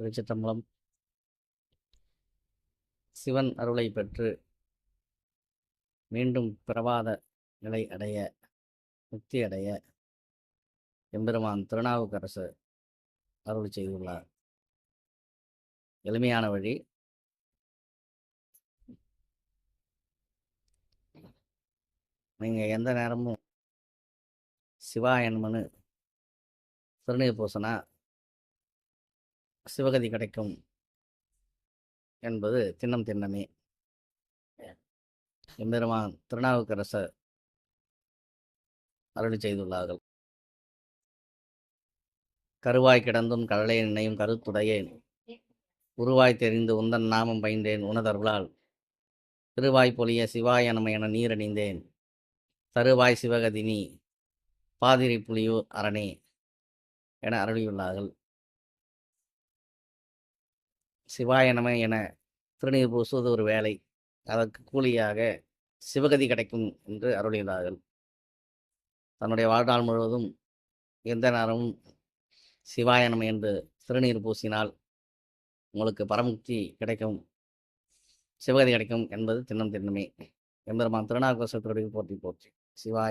திருச்சிற்றம்பலம். சிவன் அருளை பெற்று மீண்டும் பிறவாத நிலை அடைய, முக்தி அடைய எம்பெருமான் திருநாவுக்கரசர் அருள் செய்துள்ளார். எளிமையான வழி. நீங்கள் எந்த நேரமும் சிவாயன்மனு திருநீர் பூசனா சிவகதி கிடைக்கும் என்பது திண்ணம் திண்ணமே. எம்பெருமான் திருநாவுக்கரசர் அருள் செய்துள்ளார்கள். கருவாய் கிடந்தும் கடலை நினையும் கருத்துடையேன், உருவாய் தெரிந்து உந்தன் நாமம் பயின்றேன் உனதருளால், திருவாய் பொலிய சிவாயனம என நீரணிந்தேன், தருவாய் சிவகதினி பாதிரி புலியூர் அரணே என அருளியுள்ளார்கள். சிவாயனம என திருநீர் பூசுவது ஒரு வேலை, அதற்கு கூலியாக சிவகதி கிடைக்கும் என்று அருளியுள்ளார்கள். தன்னுடைய வாழ்நாள் முழுவதும் எந்த நேரமும் சிவாயனம் என்று திருநீர் பூசினால் உங்களுக்கு பரமுக்தி கிடைக்கும், சிவகதி கிடைக்கும் என்பது திண்ணம் திண்ணமே. எம்பெருமான் திருநாவுக்கரசர் திருவடிகள் போற்றி போற்றி. சிவாய